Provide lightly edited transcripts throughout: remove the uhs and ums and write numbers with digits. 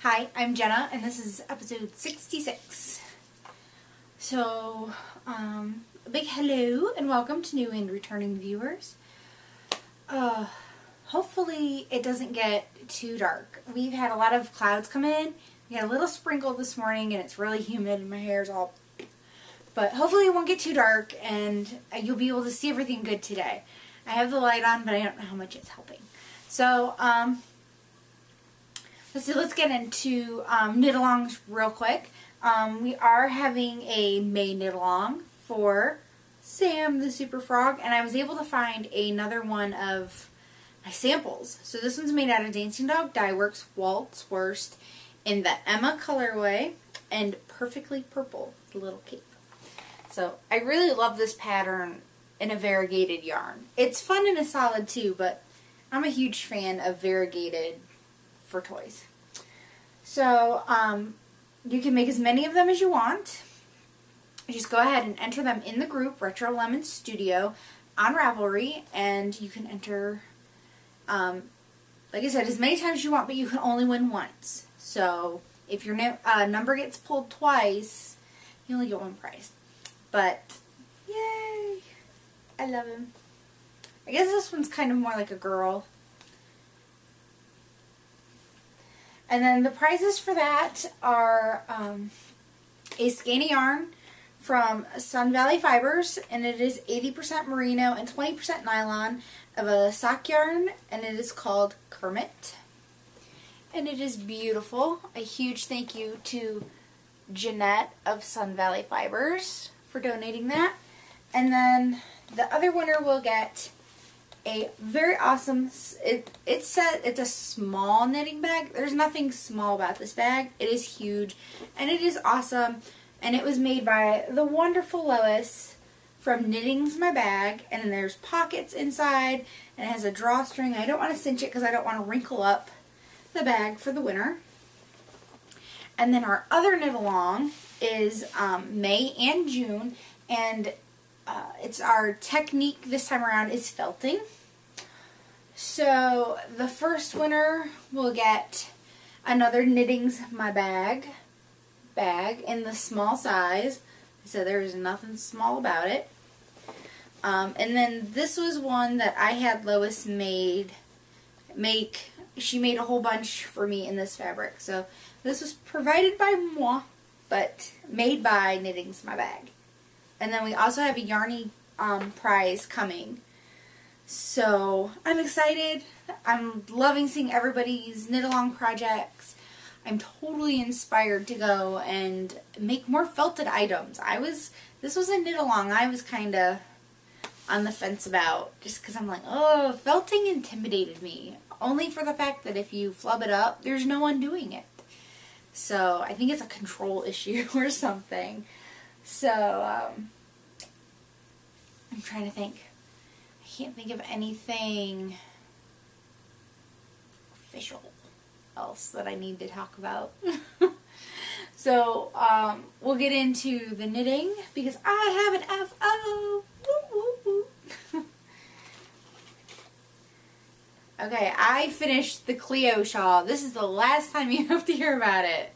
Hi, I'm Jenna, and this is episode 66. So, a big hello and welcome to new and returning viewers. Hopefully it doesn't get too dark. We've had a lot of clouds come in. We had a little sprinkle this morning and it's really humid and my hair's all... But hopefully it won't get too dark and you'll be able to see everything good today. I have the light on, but I don't know how much it's helping. So, let's get into knit-alongs real quick. We are having a May knit-along for Sam the Super Frog, and I was able to find another one of my samples. So this one's made out of Dancing Dog Dye Works Waltz Wurst in the Emma colorway and Perfectly Purple, the little cape. So I really love this pattern in a variegated yarn. It's fun in a solid too, but I'm a huge fan of variegated for toys. So, you can make as many of them as you want. Just go ahead and enter them in the group, RetroLemonStudio, on Ravelry, and you can enter, like I said, as many times as you want, but you can only win once. So, if your number gets pulled twice, you only get one prize. But, yay! I love him. I guess this one's kind of more like a girl. And then the prizes for that are a skein of yarn from Sun Valley Fibers, and it is 80% merino and 20% nylon of a sock yarn, and it is called Kermit. And it is beautiful. A huge thank you to Jeanette of Sun Valley Fibers for donating that. And then the other winner will get a very awesome, it's a small knitting bag. There's nothing small about this bag. It is huge and it is awesome, and it was made by the wonderful Lois from Knitting's My Bag, and then there's pockets inside and it has a drawstring. I don't want to cinch it because I don't want to wrinkle up the bag for the winter. And then our other knit along is May and June, and it's our technique this time around is felting. So the first winner will get another Knitting's My Bag in the small size. So there's nothing small about it. And then this was one that I had Lois make. She made a whole bunch for me in this fabric. So this was provided by moi, but made by Knitting's My Bag. And then we also have a Yarny prize coming. So I'm excited. I'm loving seeing everybody's knit-along projects. I'm totally inspired to go and make more felted items. This was a knit-along I was kind of on the fence about, just because I'm like, oh, felting intimidated me. Only for the fact that if you flub it up, there's no one doing it. So I think it's a control issue or something. So, I'm trying to think. I can't think of anything official else that I need to talk about. So, we'll get into the knitting because I have an FO. Woo, woo, woo. Okay, I finished the Cleo shawl. This is the last time you have to hear about it.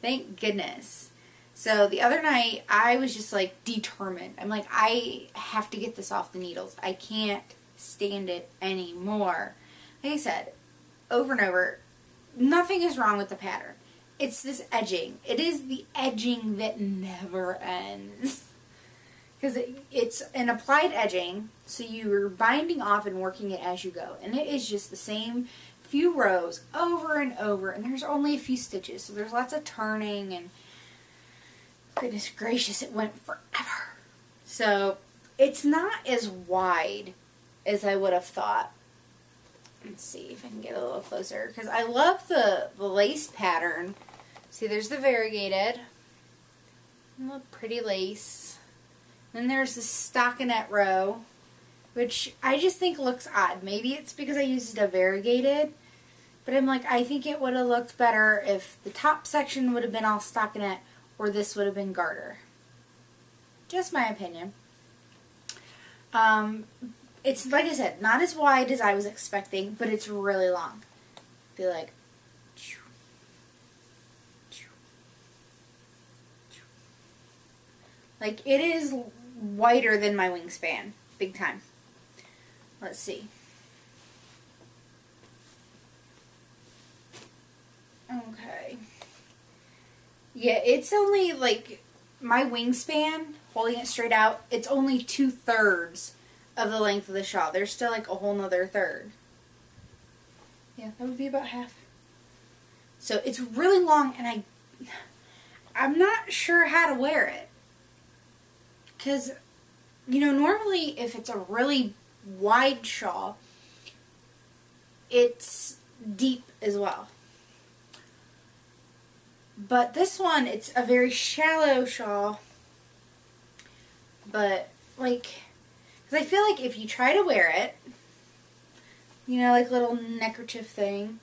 Thank goodness. So the other night, I was just like determined. I'm like, I have to get this off the needles. I can't stand it anymore. Like I said, over and over, nothing is wrong with the pattern. It's this edging. It is the edging that never ends. Because it's an applied edging, so you're binding off and working it as you go. And it is just the same few rows over and over, and there's only a few stitches, so there's lots of turning, and goodness gracious, it went forever. So it's not as wide as I would have thought. Let's see if I can get a little closer, because I love the lace pattern. See, there's the variegated, pretty lace. Then there's the stockinette row, which I just think looks odd. Maybe it's because I used a variegated, but I'm like, I think it would have looked better if the top section would have been all stockinette or this would have been garter. Just my opinion. It's, like I said, not as wide as I was expecting, but it's really long. Be like, Like, it is wider than my wingspan. Big time. Let's see. Okay. Yeah, it's only, like, my wingspan, holding it straight out, it's only 2/3 of the length of the shawl. There's still, like, a whole nother third. Yeah, that would be about half. So, it's really long, and I'm not sure how to wear it. Because, you know, normally, if it's a really wide shawl, it's deep as well. But this one, it's a very shallow shawl. But, like, because I feel like if you try to wear it, you know, like a little neckerchief thing,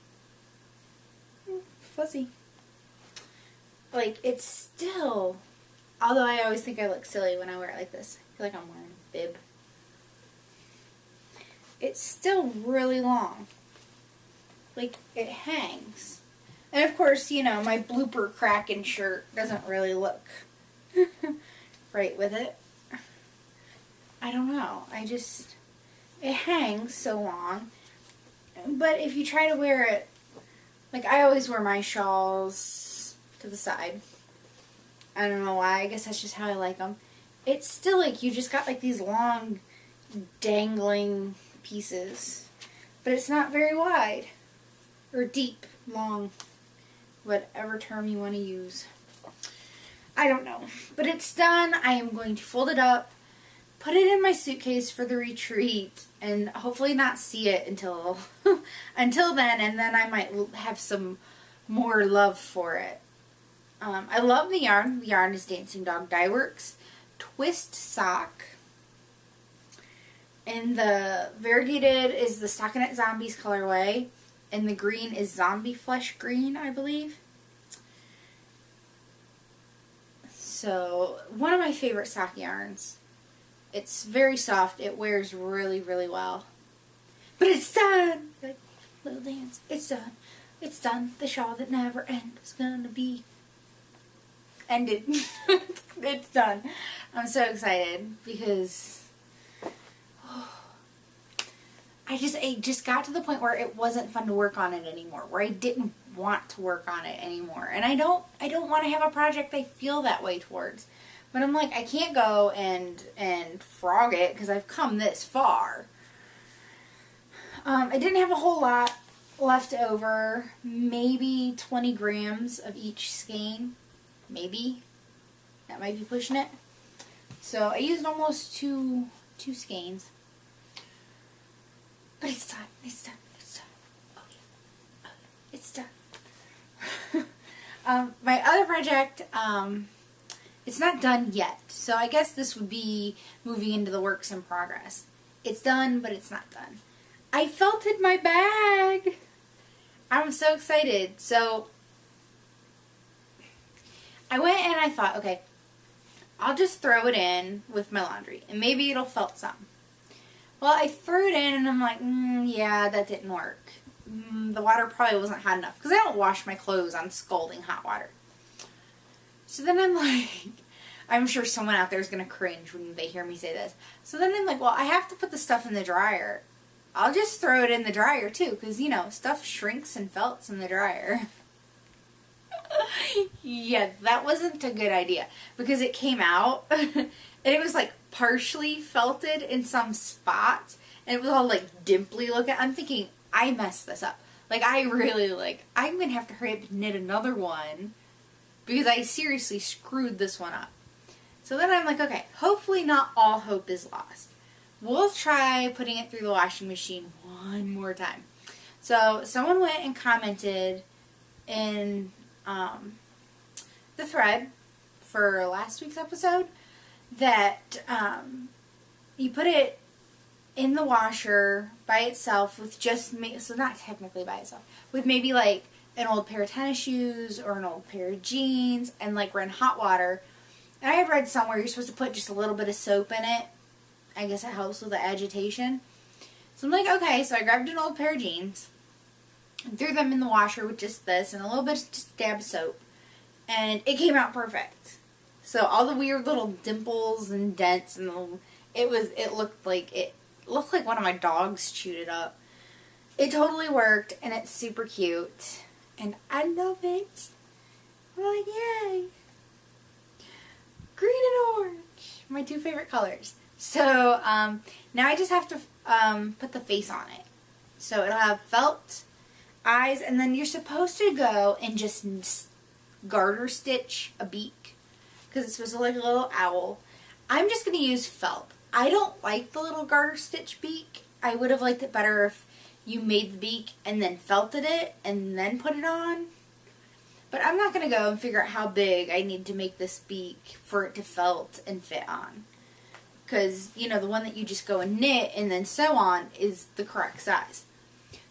fuzzy. Like, it's still, although I always think I look silly when I wear it like this. I feel like I'm wearing a bib. It's still really long. Like, it hangs. And of course, you know, my blooper Kraken shirt doesn't really look right with it. I don't know. It hangs so long. But if you try to wear it, like, I always wear my shawls to the side. I don't know why. I guess that's just how I like them. It's still like you just got like these long dangling pieces. But it's not very wide. Or deep, long. Whatever term you want to use. I don't know. But it's done. I am going to fold it up, put it in my suitcase for the retreat, and hopefully not see it until until then, and then I might have some more love for it. I love the yarn. The yarn is Dancing Dog Dye Works Twist Sock. And the variegated is the Stockinette Zombies colorway. And the green is Zombie Flesh Green, I believe. So, one of my favorite sock yarns. It's very soft. It wears really, really well. But it's done! Good little dance. It's done. It's done. The shawl that never ends is gonna be ended. It's done. I'm so excited because it just got to the point where it wasn't fun to work on it anymore, where I didn't want to work on it anymore. And I don't want to have a project I feel that way towards. But I'm like, I can't go and frog it because I've come this far. I didn't have a whole lot left over. Maybe 20 grams of each skein. Maybe. That might be pushing it. So I used almost two skeins. But it's done. It's done. It's done. Oh yeah. It's done. My other project, it's not done yet. So I guess this would be moving into the works in progress. It's done, but it's not done. I felted my bag. I'm so excited. So I went and I thought, okay, I'll just throw it in with my laundry and maybe it'll felt some. Well, I threw it in and I'm like, yeah, that didn't work. The water probably wasn't hot enough because I don't wash my clothes on scalding hot water. So then I'm like, I'm sure someone out there is going to cringe when they hear me say this. So then I'm like, well, I have to put the stuff in the dryer. I'll just throw it in the dryer too because, you know, stuff shrinks and felts in the dryer. Yeah, that wasn't a good idea because it came out and it was like partially felted in some spots and it was all like dimply looking. I'm thinking, I messed this up. Like, I'm going to have to hurry up and knit another one because I seriously screwed this one up. So then I'm like, okay, hopefully not all hope is lost. We'll try putting it through the washing machine one more time. So someone went and commented in the thread for last week's episode that you put it in the washer by itself with just, so not technically by itself, with maybe like an old pair of tennis shoes or an old pair of jeans and like run hot water. And I had read somewhere you're supposed to put just a little bit of soap in it. I guess it helps with the agitation. So I'm like, okay, so I grabbed an old pair of jeans and threw them in the washer with just this and a little bit of just dab soap. And it came out perfect. So all the weird little dimples and dents and it looked like one of my dogs chewed it up. It totally worked, and it's super cute, and I love it. I'm like, yay! Green and orange, my two favorite colors. So now I just have to put the face on it. So it'll have felt, eyes, and then you're supposed to go and just garter stitch a beak, because it's supposed to look like a little owl. I'm just going to use felt. I don't like the little garter stitch beak. I would have liked it better if you made the beak and then felted it and then put it on. But I'm not going to go and figure out how big I need to make this beak for it to felt and fit on. Because, you know, the one that you just go and knit and then sew on is the correct size.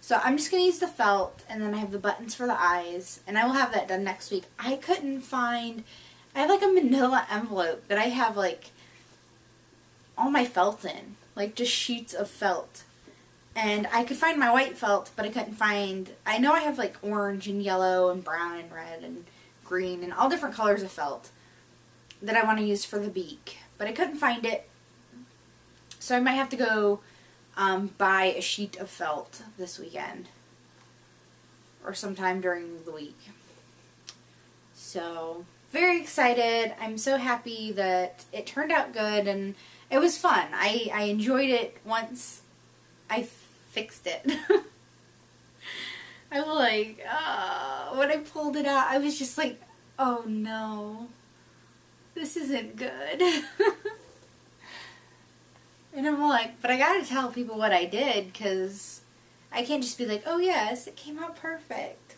So I'm just going to use the felt, and then I have the buttons for the eyes, and I will have that done next week. I couldn't find, I have like a manila envelope that I have like all my felt in. Like just sheets of felt. And I could find my white felt, but I couldn't find, I know I have like orange and yellow and brown and red and green and all different colors of felt that I want to use for the beak. But I couldn't find it. So I might have to go buy a sheet of felt this weekend. Or sometime during the week. So, very excited. I'm so happy that it turned out good and it was fun. I enjoyed it once I fixed it. I was like, when I pulled it out, I was just like, oh no, this isn't good. And I'm like, but I gotta tell people what I did, because I can't just be like, oh yes, it came out perfect.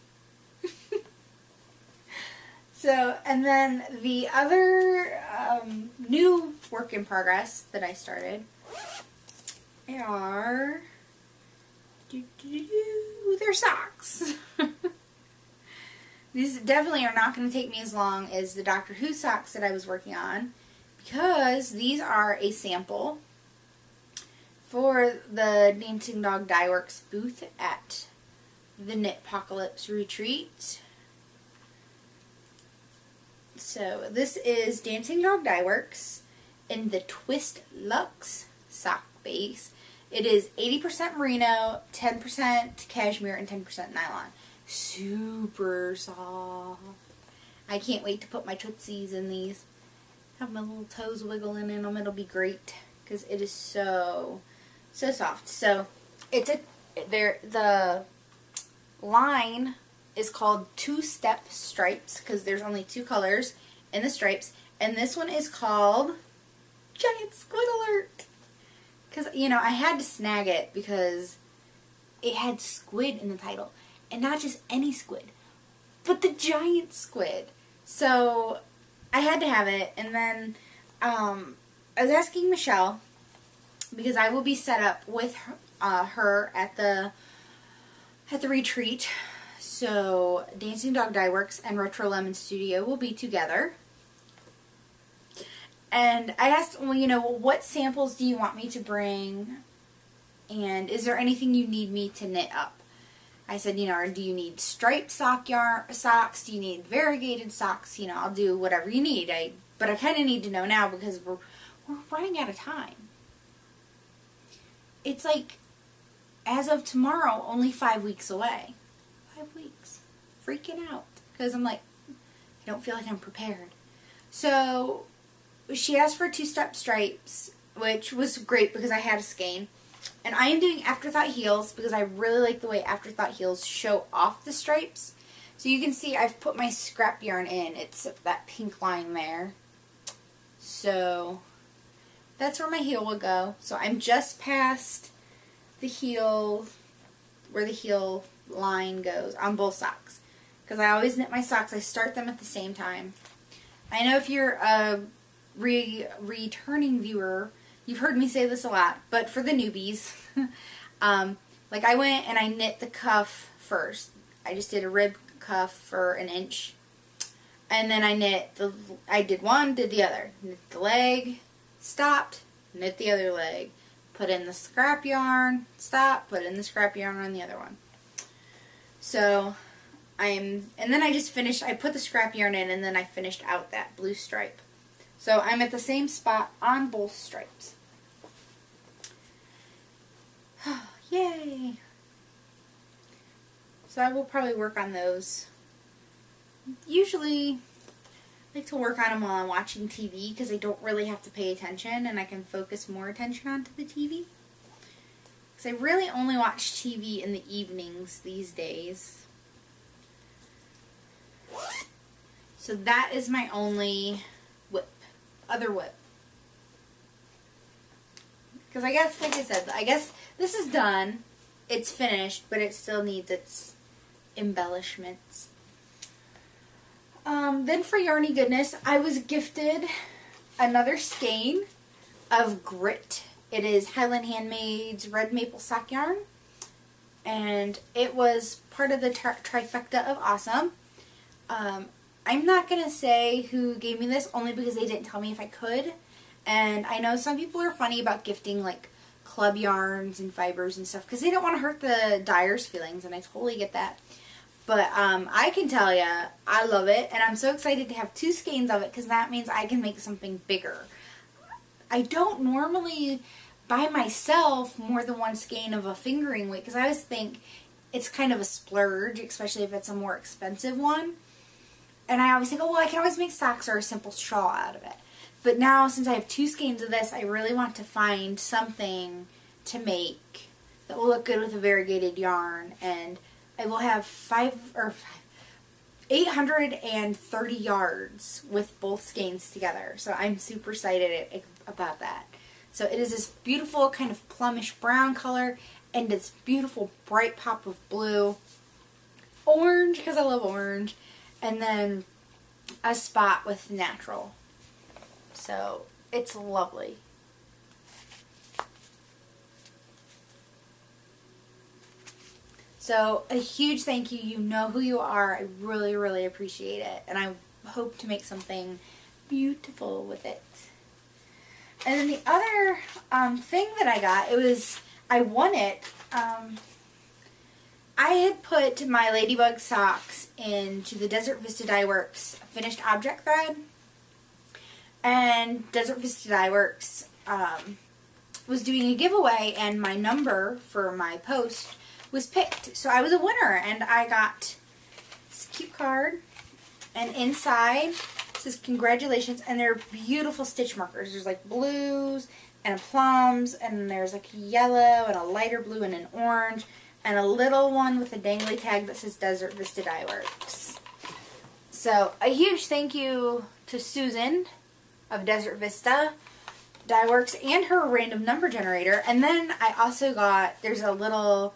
So, and then the other new work in progress that I started are, they're socks. These definitely are not going to take me as long as the Doctor Who socks that I was working on, because these are a sample for the Dancing Dog Dye Works booth at the Knitpocalypse Retreat. So this is Dancing Dog Dye Works in the Twist Luxe sock base. It is 80% merino, 10% cashmere, and 10% nylon. Super soft. I can't wait to put my tootsies in these. Have my little toes wiggling in them. It'll be great because it is so soft. So it's the line is called Two-Step Stripes because there's only two colors in the stripes, and this one is called Giant Squid Alert. Because, you know, I had to snag it because it had squid in the title. And not just any squid, but the giant squid. So I had to have it. And then I was asking Michelle, because I will be set up with her at the retreat. So Dancing Dog Dye Works and RetroLemonStudio will be together. And I asked, well, you know, what samples do you want me to bring? And is there anything you need me to knit up? I said, you know, do you need striped socks? Do you need variegated socks? You know, I'll do whatever you need. But I kind of need to know now because we're running out of time. It's like, as of tomorrow, only 5 weeks away. 5 weeks. Freaking out. Because I'm like, I don't feel like I'm prepared. So she asked for two-step stripes, which was great because I had a skein. And I am doing Afterthought heels because I really like the way Afterthought heels show off the stripes. So you can see I've put my scrap yarn in. It's that pink line there. So that's where my heel will go. So I'm just past the heel, where the heel line goes on both socks. Because I always knit my socks, I start them at the same time. I know if you're a returning viewer, you've heard me say this a lot, but for the newbies, like I went and I knit the cuff first. I just did a rib cuff for 1 inch, and then I did one, did the other, knit the leg, stopped, knit the other leg, put in the scrap yarn, stop, put in the scrap yarn on the other one. So and then I just finished, I put the scrap yarn in, and then I finished out that blue stripe. So I'm at the same spot on both stripes. Yay! So I will probably work on those. Usually I like to work on them while I'm watching TV because I don't really have to pay attention and I can focus more attention onto the TV. Because I really only watch TV in the evenings these days. So that is my only other whip. Because I guess, like I said, I guess this is done. It's finished, but it still needs its embellishments. Then for Yarny goodness, I was gifted another skein of Grit. It is Highland Handmade's red maple sock yarn. And it was part of the trifecta of awesome. I'm not going to say who gave me this, only because they didn't tell me if I could. And I know some people are funny about gifting, like, club yarns and fibers and stuff, because they don't want to hurt the dyer's feelings, and I totally get that. But I can tell you, I love it, and I'm so excited to have 2 skeins of it, because that means I can make something bigger. I don't normally buy myself more than 1 skein of a fingering weight, because I always think it's kind of a splurge, especially if it's a more expensive one. And I always think, oh, well, I can always make socks or a simple shawl out of it. But now, since I have 2 skeins of this, I really want to find something to make that will look good with a variegated yarn. And I will have 830 yards with both skeins together. So I'm super excited about that. So it is this beautiful kind of plumish brown color and this beautiful bright pop of blue. Orange, because I love orange. And then a spot with natural. So it's lovely. So a huge thank you. You know who you are. I really, really appreciate it. And I hope to make something beautiful with it. And then the other thing that I got, I won it. I had put my Ladybug socks into the Desert Vista Dye Works finished object thread. And Desert Vista Dye Works was doing a giveaway, and my number for my post was picked. So I was a winner, and I got this cute card. And inside it says congratulations, and they're beautiful stitch markers. There's like blues and plums, and there's like a yellow and a lighter blue and an orange, and a little one with a dangly tag that says Desert Vista Dye Works. So a huge thank you to Susan of Desert Vista Dye Works and her random number generator. And then I also got, there's a little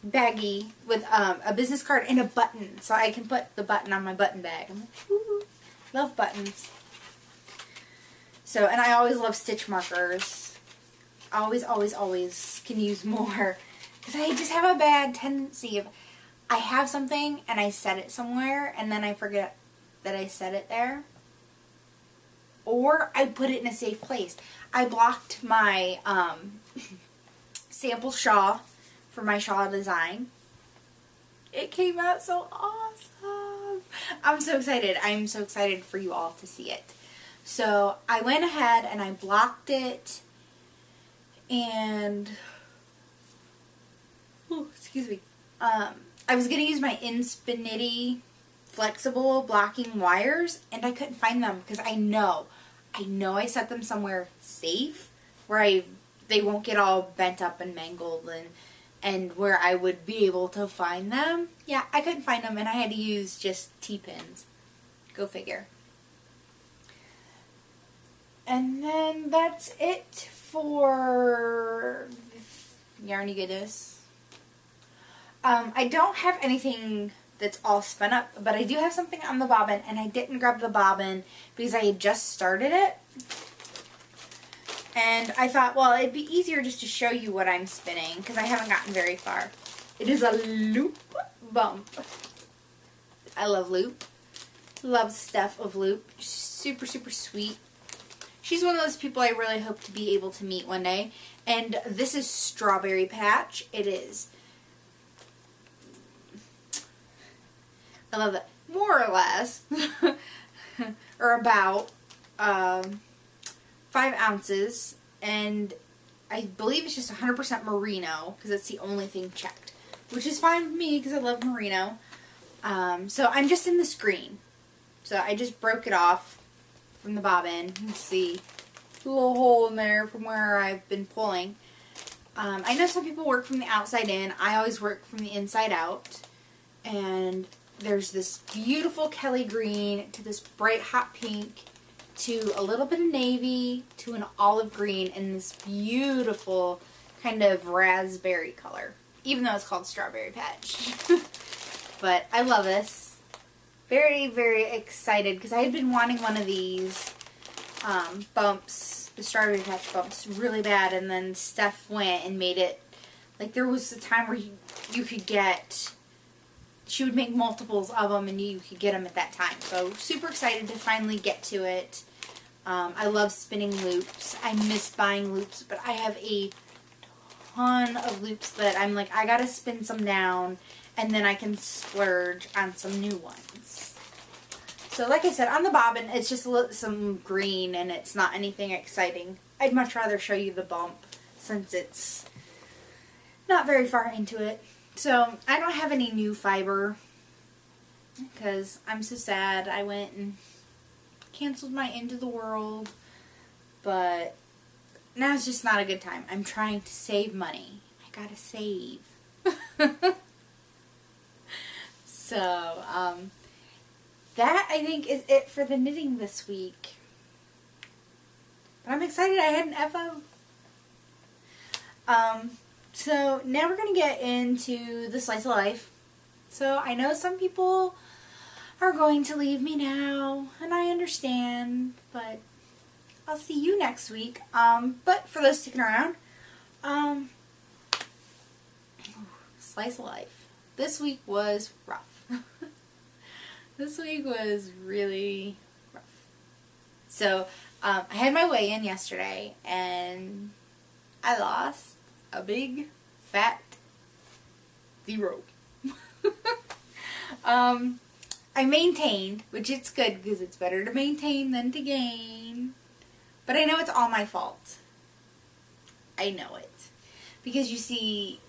baggie with a business card and a button, so I can put the button on my button bag. I'm like, ooh, love buttons. So, and I always love stitch markers. Always, always, always can use more. Because I just have a bad tendency of, I have something and I set it somewhere and then I forget that I set it there. Or I put it in a safe place. I blocked my sample shawl for my shawl design. It came out so awesome. I'm so excited. I'm so excited for you all to see it. So I went ahead and I blocked it. And, oh, excuse me, I was going to use my Inspinity flexible blocking wires, and I couldn't find them because I know I set them somewhere safe where they won't get all bent up and mangled and where I would be able to find them. Yeah, I couldn't find them, and I had to use just T-pins. Go figure. And then that's it for Yarny goodness. I don't have anything that's all spun up, but I do have something on the bobbin, and I didn't grab the bobbin because I had just started it. And I thought, well, it'd be easier just to show you what I'm spinning because I haven't gotten very far. It is a loop bump. I love Loop. Love stuff of Loop. Super, super sweet. She's one of those people I really hope to be able to meet one day. And this is Strawberry Patch. It is. I love that. More or less. or about 5 ounces, and I believe it's just 100% merino, because that's the only thing checked, which is fine with me because I love merino. So I'm just in this green. So I just broke it off from the bobbin. You can see a little hole in there from where I've been pulling. I know some people work from the outside in. I always work from the inside out. And there's this beautiful Kelly green to this bright hot pink to a little bit of navy to an olive green and this beautiful kind of raspberry color. Even though it's called Strawberry Patch. But I love this. Very, very excited because I had been wanting one of these bumps, the Strawberry Patch bumps, really bad. And then Steph went and made it, like there was a time where you could get, she would make multiples of them and you could get them at that time. So super excited to finally get to it. I love spinning loops. I miss buying loops, but I have a ton of loops that I'm like, I gotta spin some down and then I can splurge on some new ones. So like I said, on the bobbin, it's just some green and it's not anything exciting. I'd much rather show you the bump since it's not very far into it. So I don't have any new fiber because I'm so sad. I went and canceled my Into the World, but now it's just not a good time. I'm trying to save money. I gotta save. So, that I think is it for the knitting this week. But I'm excited I had an FO. So now we're going to get into the slice of life. So I know some people are going to leave me now, and I understand, but I'll see you next week. But for those sticking around, slice of life. This week was rough. This week was really rough. So, I had my weigh-in yesterday, and I lost a big, fat 0. I maintained, which it's good, because it's better to maintain than to gain. But I know it's all my fault. I know it. Because you see,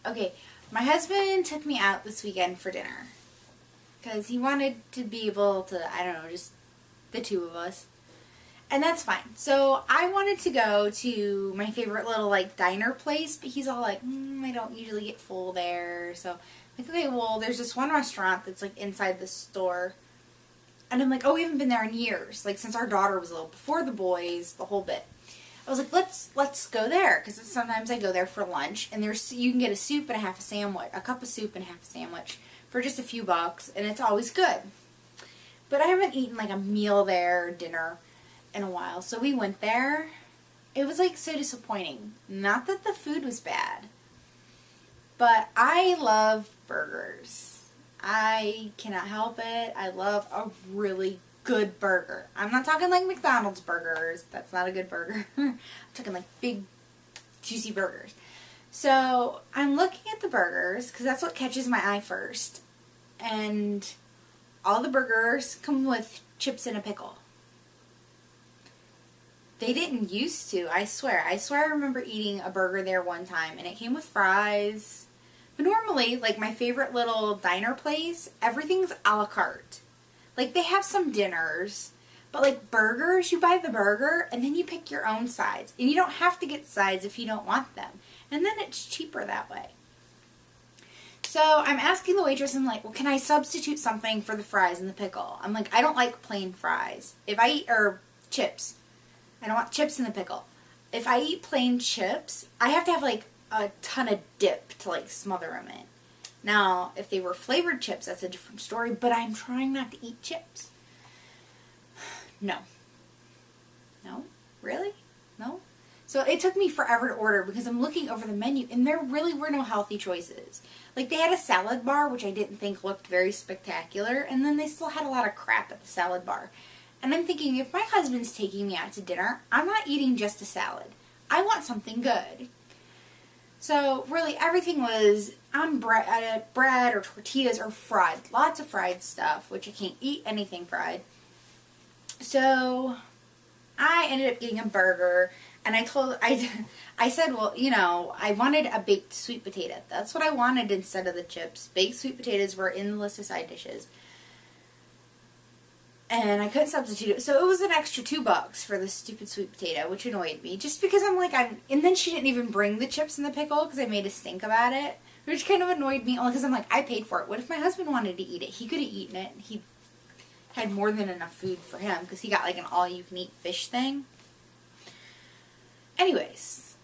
okay, my husband took me out this weekend for dinner. Because he wanted to be able to, I don't know, just the two of us. And that's fine. So I wanted to go to my favorite little like diner place, but he's all like, I don't usually get full there. So I'm like, okay, well, there's this one restaurant that's like inside the store. And I'm like, oh, we haven't been there in years. Like since our daughter was little, before the boys, the whole bit. I was like, let's go there, because sometimes I go there for lunch, and you can get a soup and a half a sandwich, a cup of soup and a half a sandwich for just a few bucks, and it's always good. But I haven't eaten like a meal there, dinner, in a while, so we went there. It was like so disappointing. Not that the food was bad, but I love burgers. I cannot help it. I love a really good burger. I'm not talking like McDonald's burgers. That's not a good burger. I'm talking like big, juicy burgers. So I'm looking at the burgers because that's what catches my eye first. And all the burgers come with chips and a pickle. They didn't used to, I swear. I swear I remember eating a burger there one time and it came with fries. But normally, like my favorite little diner place, everything's a la carte. Like, they have some dinners, but like burgers, you buy the burger and then you pick your own sides. And you don't have to get sides if you don't want them. And then it's cheaper that way. So I'm asking the waitress, I'm like, well, can I substitute something for the fries and the pickle? I'm like, I don't like plain fries. If I eat, or chips. I don't want chips in the pickle. If I eat plain chips, I have to have like a ton of dip to like smother them in. Now, if they were flavored chips, that's a different story, but I'm trying not to eat chips. No. No? Really? No? So it took me forever to order because I'm looking over the menu and there really were no healthy choices. Like they had a salad bar, which I didn't think looked very spectacular, and then they still had a lot of crap at the salad bar. And I'm thinking, if my husband's taking me out to dinner, I'm not eating just a salad. I want something good. So really everything was on bread or tortillas or fried. Lots of fried stuff, which I can't eat anything fried. So I ended up getting a burger, and I said, well, you know, I wanted a baked sweet potato. That's what I wanted instead of the chips. Baked sweet potatoes were in the list of side dishes. And I couldn't substitute it. So it was an extra $2 for this stupid sweet potato, which annoyed me. Just because I'm like, and then she didn't even bring the chips and the pickle because I made a stink about it. Which kind of annoyed me, only because I'm like, I paid for it. What if my husband wanted to eat it? He could have eaten it. He had more than enough food for him because he got like an all-you-can-eat fish thing. Anyways,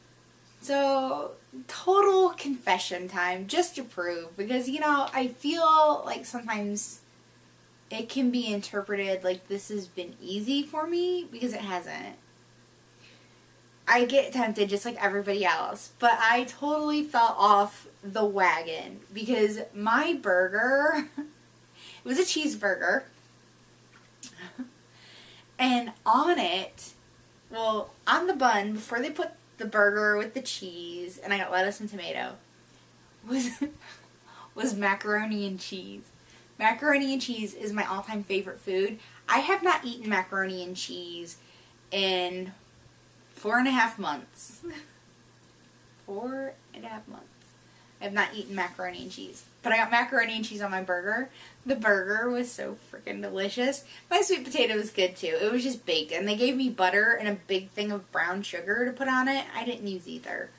so total confession time, just to prove, because, you know, I feel like sometimes it can be interpreted like this has been easy for me, because it hasn't. I get tempted just like everybody else, but I totally fell off the wagon because my burger, it was a cheeseburger, and on it, well, on the bun, before they put the burger with the cheese, and I got lettuce and tomato, was macaroni and cheese. Macaroni and cheese is my all-time favorite food. I have not eaten macaroni and cheese in 4.5 months. 4.5 months. I have not eaten macaroni and cheese. But I got macaroni and cheese on my burger. The burger was so freaking delicious. My sweet potato was good too. It was just baked. And they gave me butter and a big thing of brown sugar to put on it. I didn't use either.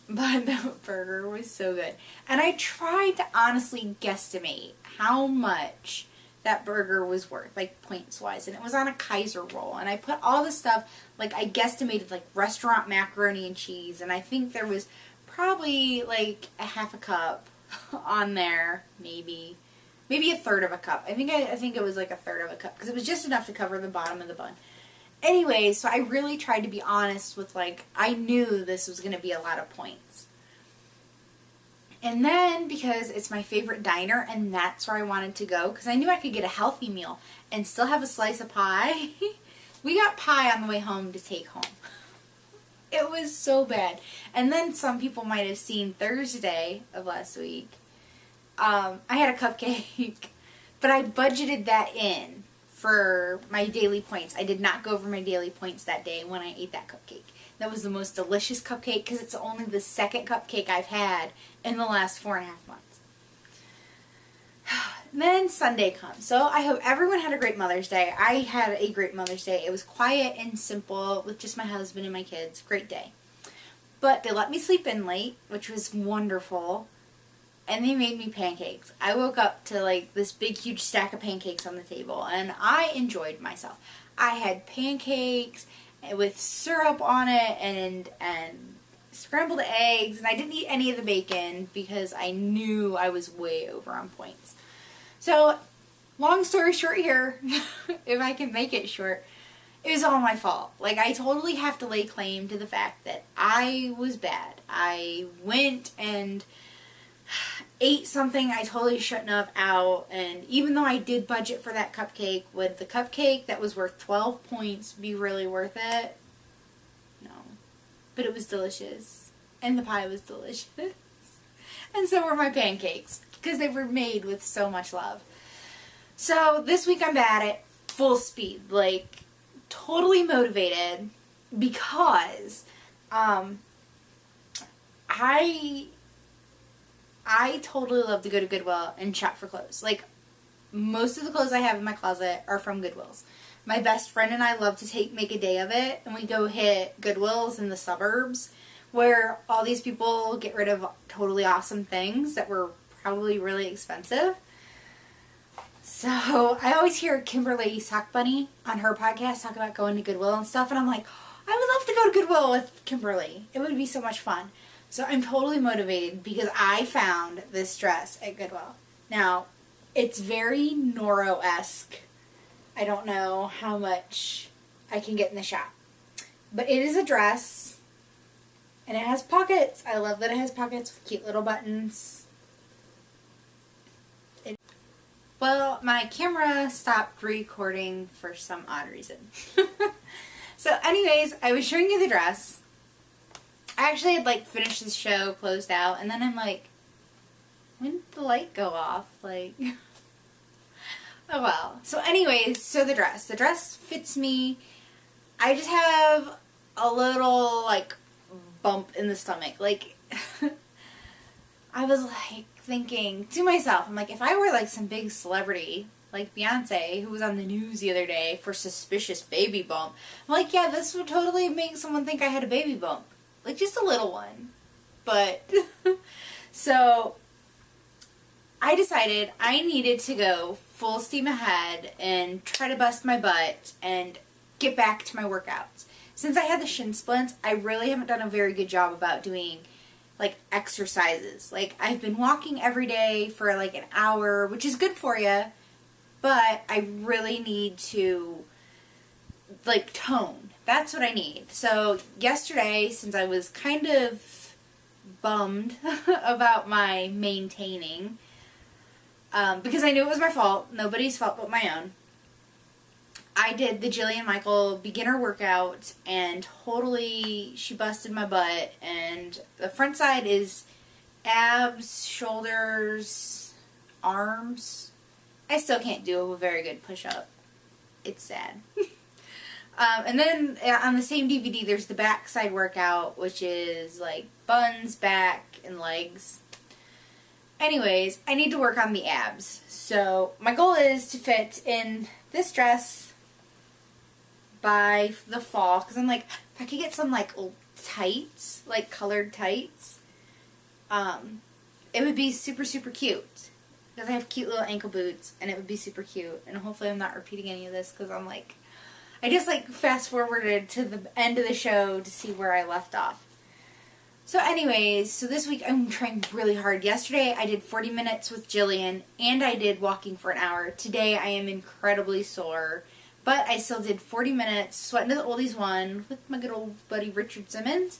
But the burger was so good. And I tried to honestly guesstimate how much that burger was worth, like points-wise. And it was on a Kaiser roll. And I put all the stuff, like I guesstimated like restaurant macaroni and cheese. And I think there was probably like a half a cup on there, maybe a third of a cup. I think it was like a third of a cup because it was just enough to cover the bottom of the bun. Anyway, so I really tried to be honest with, like, I knew this was going to be a lot of points. And then, because it's my favorite diner, and that's where I wanted to go, because I knew I could get a healthy meal and still have a slice of pie, we got pie on the way home to take home. It was so bad. And then some people might have seen Thursday of last week. I had a cupcake, but I budgeted that in for my daily points. I did not go over my daily points that day when I ate that cupcake. That was the most delicious cupcake because it's only the second cupcake I've had in the last 4.5 months. Then Sunday comes. So I hope everyone had a great Mother's Day. I had a great Mother's Day. It was quiet and simple with just my husband and my kids. Great day. But they let me sleep in late, which was wonderful. And they made me pancakes. I woke up to like this big huge stack of pancakes on the table and I enjoyed myself. I had pancakes with syrup on it and scrambled eggs, and I didn't eat any of the bacon because I knew I was way over on points. So, long story short here, if I can make it short, it was all my fault. Like, I totally have to lay claim to the fact that I was bad. I went and ate something I totally shouldn't have out, and even though I did budget for that cupcake, would the cupcake that was worth 12 points be really worth it? No. But it was delicious. And the pie was delicious. And so were my pancakes, because they were made with so much love. So this week I'm at it full speed, like totally motivated, because I totally love to go to Goodwill and shop for clothes. Like, most of the clothes I have in my closet are from Goodwills. My best friend and I love to make a day of it, and we go hit Goodwills in the suburbs where all these people get rid of totally awesome things that were probably really expensive. So, I always hear Kimberly Sock Bunny on her podcast talk about going to Goodwill and stuff, and I'm like, I would love to go to Goodwill with Kimberly. It would be so much fun. So I'm totally motivated because I found this dress at Goodwill. Now, it's very Noro-esque. I don't know how much I can get in the shop. But it is a dress, and it has pockets. I love that it has pockets with cute little buttons. Well, my camera stopped recording for some odd reason. So anyways, I was showing you the dress. I actually had, like, finished the show, closed out, and then I'm like, when did the light go off? Like, Oh well. So anyways, so the dress. The dress fits me. I just have a little, like, bump in the stomach. Like, I was, like, thinking to myself, I'm like, if I were, like, some big celebrity, like Beyonce, who was on the news the other day for suspicious baby bump, I'm like, yeah, this would totally make someone think I had a baby bump. Like, just a little one. But, so, I decided I needed to go full steam ahead and try to bust my butt and get back to my workouts. Since I had the shin splints, I really haven't done a very good job about doing, like, exercises. Like, I've been walking every day for, like, an hour, which is good for you, but I really need to, like, tone. That's what I need. So, yesterday, since I was kind of bummed about my maintaining, because I knew it was my fault, nobody's fault but my own, I did the Jillian Michael beginner workout, and totally she busted my butt. And the front side is abs, shoulders, arms. I still can't do a very good push-up. It's sad. And then on the same DVD, there's the back side workout, which is like buns, back, and legs. Anyways, I need to work on the abs. So my goal is to fit in this dress by the fall, because I'm like, if I could get some, like, tights, like colored tights, it would be super, super cute, because I have cute little ankle boots, and it would be super cute. And hopefully I'm not repeating any of this, because I'm like, I just, like, fast forwarded to the end of the show to see where I left off. So anyways, so this week I'm trying really hard. Yesterday I did 40 minutes with Jillian, and I did walking for an hour. Today I am incredibly sore, but I still did 40 minutes, sweating to the oldies one, with my good old buddy Richard Simmons.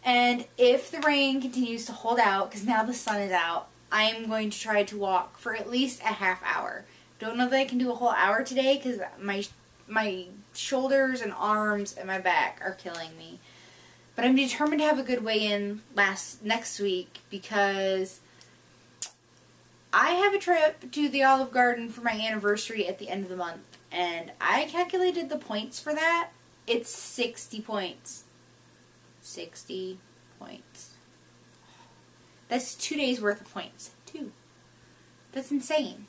And if the rain continues to hold out, because now the sun is out, I'm going to try to walk for at least a half hour. Don't know that I can do a whole hour today, because my shoulders and arms and my back are killing me. But I'm determined to have a good weigh-in next week, because I have a trip to the Olive Garden for my anniversary at the end of the month. And I calculated the points for that. It's 60 points. 60 points. That's 2 days worth of points. 2. That's insane.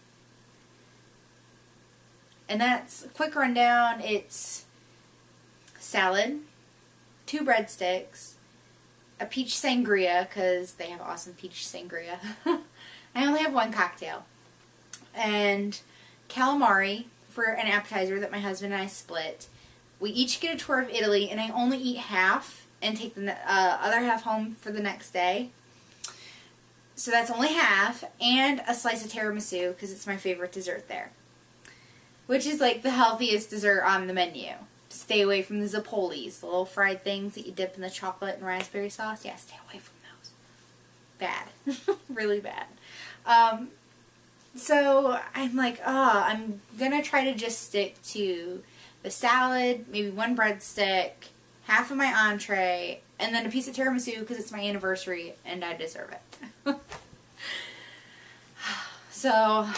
And that's a quick rundown. It's salad, 2 breadsticks, a peach sangria, because they have awesome peach sangria. I only have 1 cocktail. And calamari for an appetizer that my husband and I split. We each get a tour of Italy, and I only eat half and take the other half home for the next day. So that's only half, and a slice of tiramisu, because it's my favorite dessert there. Which is like the healthiest dessert on the menu. Stay away from the Zappolis, the little fried things that you dip in the chocolate and raspberry sauce. Yeah, stay away from those. Bad. Really bad. So I'm like, I'm going to try to just stick to the salad, maybe 1 breadstick, half of my entree, and then a piece of tiramisu because it's my anniversary and I deserve it. So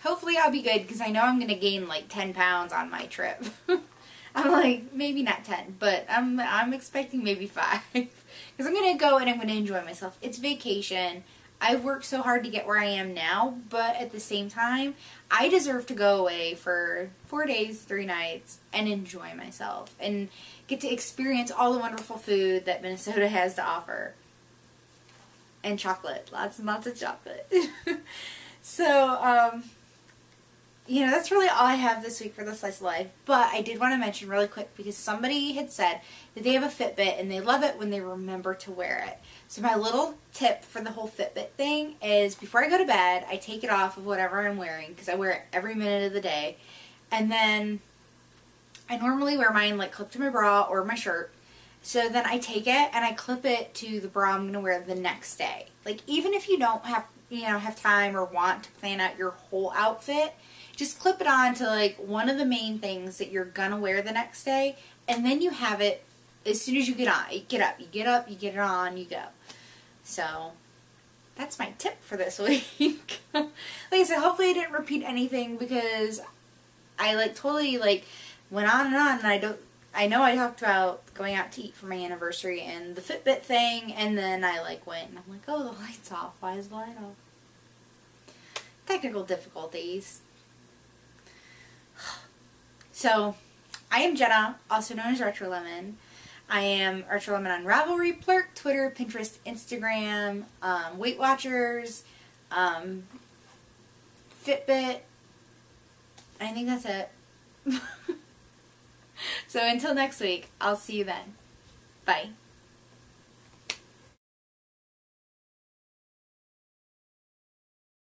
hopefully I'll be good, because I know I'm going to gain like 10 pounds on my trip. I'm like, maybe not 10, but I'm expecting maybe 5. Because I'm going to go and I'm going to enjoy myself. It's vacation. I've worked so hard to get where I am now, but at the same time, I deserve to go away for 4 days, 3 nights, and enjoy myself. And get to experience all the wonderful food that Minnesota has to offer. And chocolate. Lots and lots of chocolate. So, you know, that's really all I have this week for the Slice of Life. But I did want to mention really quick, because somebody had said that they have a Fitbit and they love it when they remember to wear it. So my little tip for the whole Fitbit thing is, before I go to bed, I take it off of whatever I'm wearing, because I wear it every minute of the day. And then I normally wear mine like clipped to my bra or my shirt. So then I take it and I clip it to the bra I'm going to wear the next day. Like, even if you don't have time or want to plan out your whole outfit, just clip it on to like one of the main things that you're going to wear the next day, and then you have it as soon as you get on. You get up, you get it on, you go. So that's my tip for this week. Like I said, hopefully I didn't repeat anything because I like totally like went on and I know I talked about going out to eat for my anniversary and the Fitbit thing, and then I like went and I'm like, oh, the light's off. Why is the light off? Technical difficulties. So, I am Jenna, also known as RetroLemon. I am RetroLemon on Ravelry, Plurk, Twitter, Pinterest, Instagram, Weight Watchers, Fitbit. I think that's it. So until next week, I'll see you then. Bye.